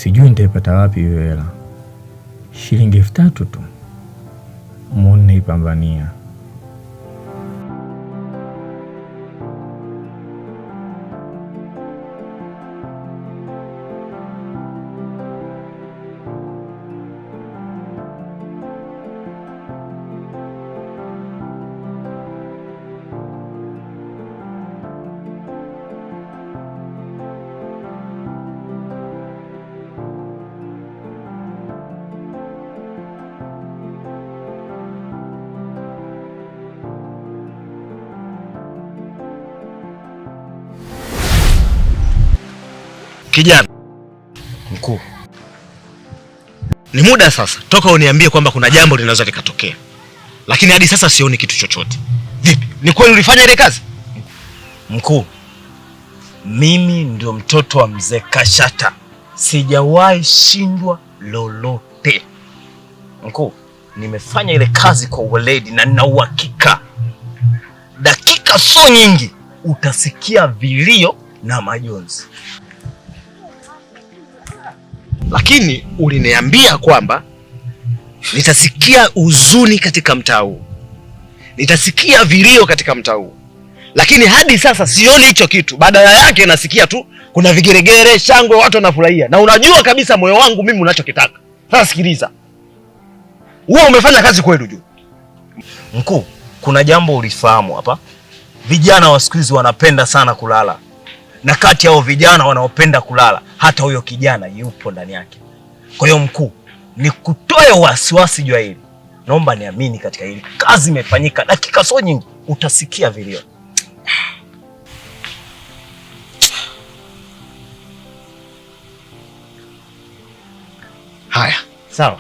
Sijui nitaipata wapi hiyo hela. Shilingi 3000 tu. Mbona naipambania? Kijana mkuu, ni muda sasa toka uniambie kwamba kuna jambo linaweza likatokea, lakini hadi sasa sioni kitu chochote. Vipi, ni kweli ulifanya ile kazi? Mkuu, mimi ndio mtoto wa mzee Kashata, sijawahi shindwa lolote. Mkuu, nimefanya ile kazi kwa weledi na nina uhakika dakika so nyingi utasikia vilio na majonzi. Lakini uliniambia kwamba nitasikia huzuni katika mtaa huu, nitasikia vilio katika mtaa huu, lakini hadi sasa sioni hicho kitu. Badala yake nasikia tu kuna vigeregere, shangwe, watu wanafurahia, na unajua kabisa moyo wangu mimi unachokitaka. Sasa sikiliza, wewe umefanya kazi kweli juu. Mkuu, kuna jambo ulifahamu hapa. Vijana wa siku hizi wanapenda sana kulala, na kati yao vijana wanaopenda kulala hata huyo kijana yupo ndani yake. Kwa hiyo mkuu, nikutoe wasiwasi juu hili. Naomba niamini katika hili. Kazi imefanyika, dakika so nyingi utasikia vilio. Haya, sawa.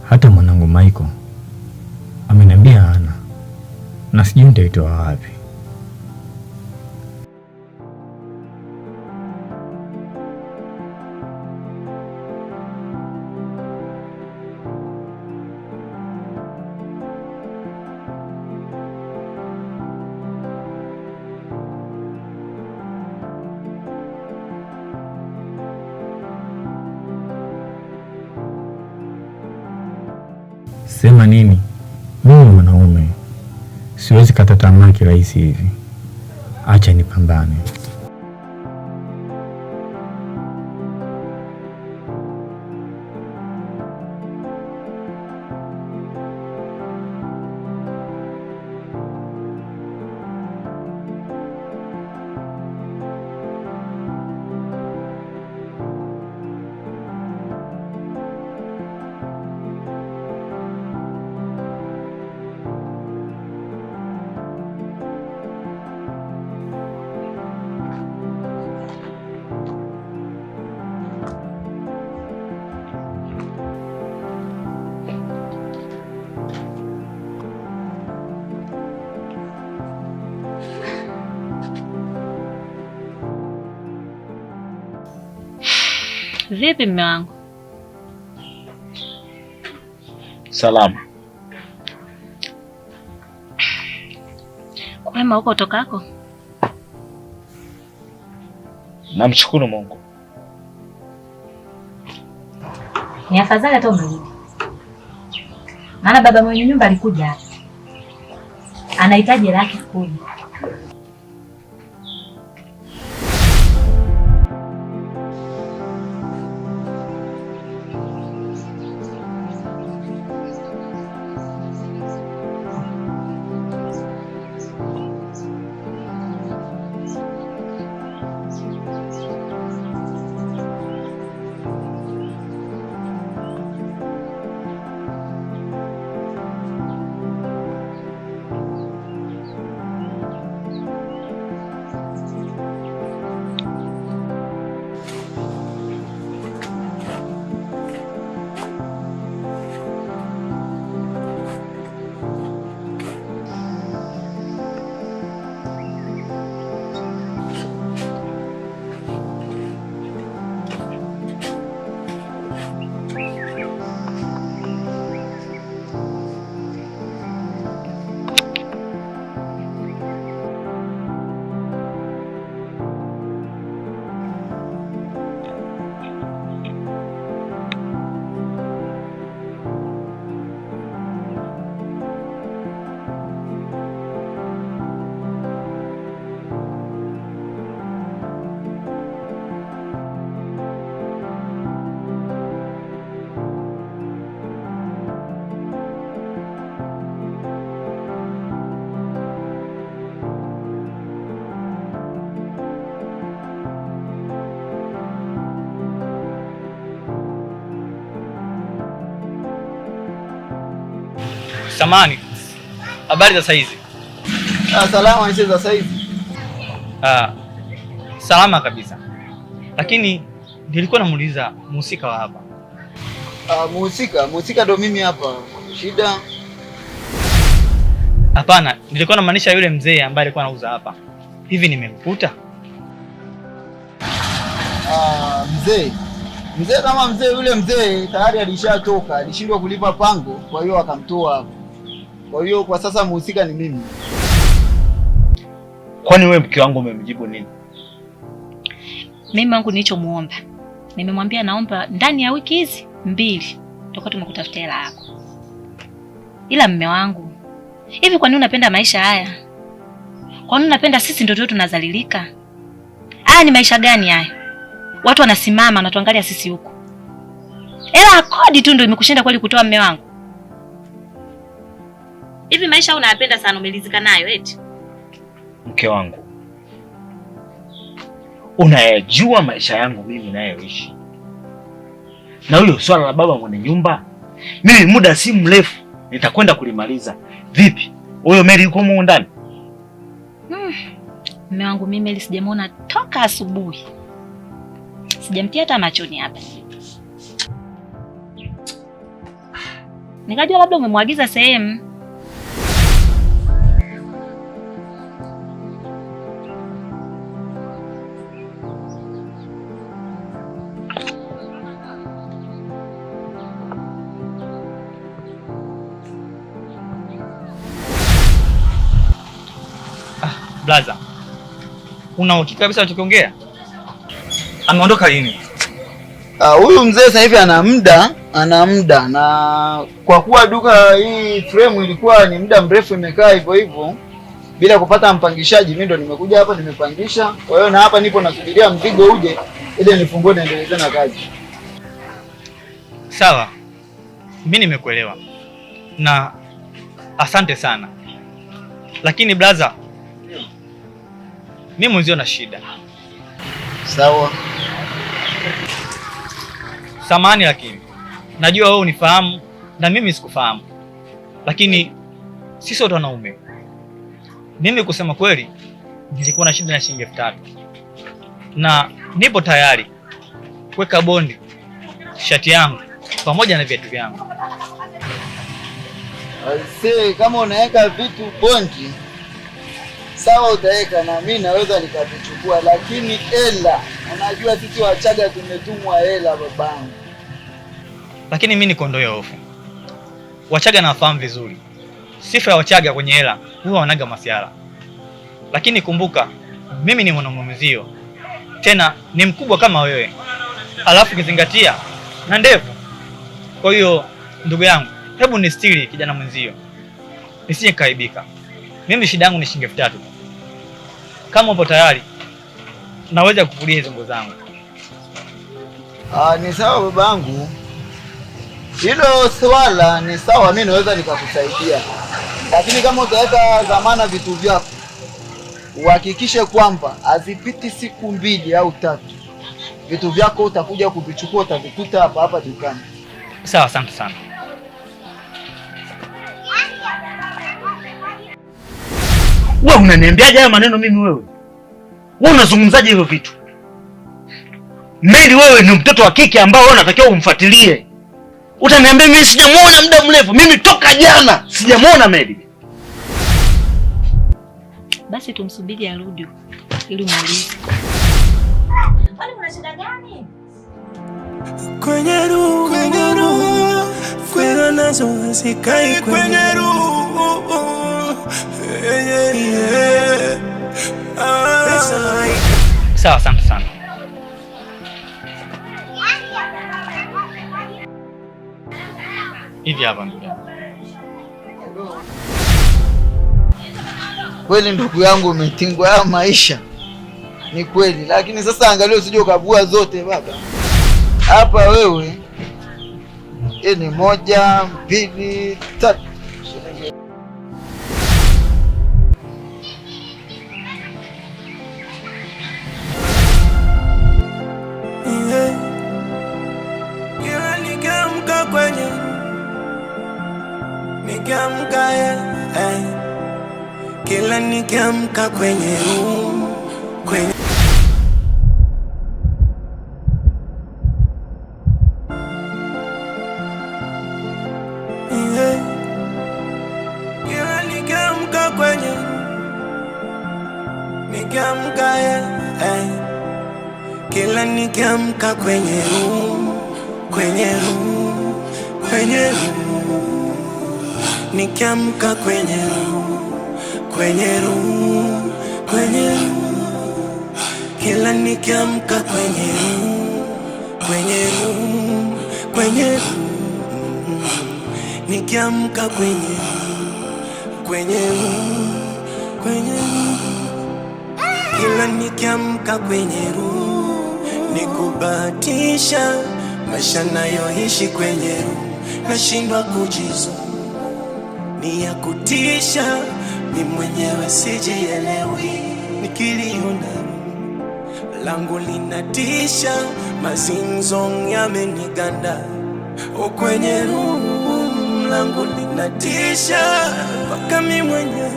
Hata mwanangu Michael ameniambia hana, na sijui nitaitoa wapi. Sema nini? Mimi mwanaume siwezi kata tamaa kirahisi hivi. Acha nipambane. Vipi mume wangu? Salama. Kwema huko utokako? Namshukuru Mungu. Ni afadhali hata umerudi. Maana baba mwenye nyumba alikuja hapa. Anahitaji hela yake kuja. Samani, habari za saizi? Salama za saizi. Salama kabisa. Lakini nilikuwa namuuliza mhusika wa hapa. Mhusika ndo mimi hapa. Shida? Hapana, nilikuwa namaanisha yule mzee ambaye alikuwa anauza hapa. Hivi nimemkuta? Mzee kama mzee, yule mzee tayari alishatoka, alishindwa kulipa pango, kwa hiyo akamtoa hapo. Kwa hiyo kwa sasa mhusika ni mimi. Kwani wewe mke wangu umemjibu nini? Mimi wangu nilichomuomba, nimemwambia naomba ndani ya wiki hizi 2 toka tumekutafutia hela yako. Ila mume wangu, hivi kwa nini unapenda maisha haya? Kwa nini unapenda sisi ndio tunazalilika? Haya ni maisha gani haya? Watu wanasimama na tuangalia sisi huko. Hela kodi tu ndio imekushinda kweli kutoa mume wangu? Hivi maisha unayapenda sana, umelizika nayo eti? Mke wangu, unayajua maisha yangu mimi nayoishi. Na huyo swala la baba mwenye nyumba, mimi muda si mrefu nitakwenda kulimaliza. Vipi? Huyo Mary yuko huko ndani? Mume wangu mimi Mary sijamuona toka asubuhi. Sijamtia hata machoni hapa. Nikajua labda umemwagiza sehemu. Blaza, una uhakika kabisa unachokiongea? Ameondoka lini? Huyu mzee sasa hivi ana muda na kwa kuwa duka hii frame ilikuwa ni muda mrefu imekaa hivyo hivyo bila kupata mpangishaji, mimi ndo nimekuja hapa nimepangisha. Kwa hiyo na hapa nipo nasubiria mzigo uje ili nifungue naendeleze na kazi. Sawa. Mimi nimekuelewa. Na asante sana. Lakini blaza, mimi mwenzio na shida. Sawa. Samahani, lakini najua wewe unifahamu na mimi sikufahamu. Lakini sisi wote wanaume. Mimi kusema kweli nilikuwa na shida na shilingi 3000. Na nipo tayari kuweka bondi shati yangu pamoja na viatu vyangu. Aisee, kama unaweka vitu bondi sawa utaweka na mimi naweza nikavichukua, lakini hela, unajua sisi Wachaga tumetumwa hela babangu. Lakini mimi niko ndoyo hofu. Wachaga nawafahamu vizuri. Sifa ya Wachaga kwenye hela huwa wanaga masiara. Lakini kumbuka, mimi ni mwanamume mwenzio. Tena ni mkubwa kama wewe. Alafu kizingatia na ndevu. Kwa hiyo ndugu yangu, hebu nistiri kijana mwenzio. Nisije kaibika. Mimi shida yangu ni shilingi 3000. Kama upo tayari, naweza kukulia hizo nguo zangu. Ni sawa babangu. Hilo swala ni sawa, mimi naweza nikakusaidia. Lakini kama utaweka dhamana vitu vyako, uhakikishe kwamba hazipiti siku 2 au 3. Vitu vyako utakuja kuvichukua, utavikuta hapa hapa dukani. Sawa, asante sana. Wewe unaniambiaje haya maneno mimi wewe? Wewe unazungumzaje hivyo vitu? Mary, wewe ni mtoto wa kike ambao wewe unatakiwa umfuatilie. Utaniambia mimi sijamuona muda mrefu? Mimi toka jana sijamuona Mary. Basi tumsubiri arudi ili muulize. Kwani kuna shida gani? Kwenye roho kwenda nazo sikai kwenye roho. Sawa, asante sana. Hivi hapa ndugu. Kweli ndugu yangu umetingwa haya maisha. Ni kweli, lakini sasa angalia usije ukabua zote baba. Hapa wewe ni 1, 2, 3. Nikiamka kila nikiamka kwenye room, kwenye kila nikiamka kwenye kila nikiamka kwenye room, nikiamka kwenye room, kila nikiamka kwenye room, nikiamka kwenye room, kila nikiamka kwenye room, nikubahatisha maisha nayoishi kwenye room, nashindwa kujizu, ni ya kutisha, ni mwenyewe sijielewi, nikiliona langu linatisha, mazinzong yameniganda, kwenye room langu linatisha, mpaka mimi mwenyewe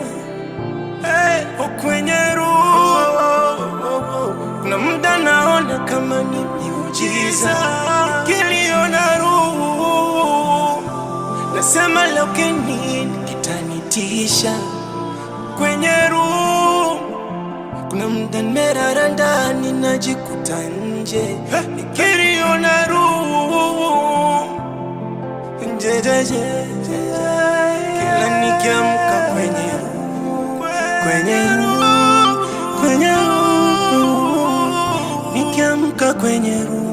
kwenye room, kuna muda naona kama ni miujiza, nikiliona room nasema leo kinini kitanitisha. Kwenye room kuna muda nimerara ndani najikuta nje, nikiliona room kila nikiamka kwenye room, nikiamka kwenye room.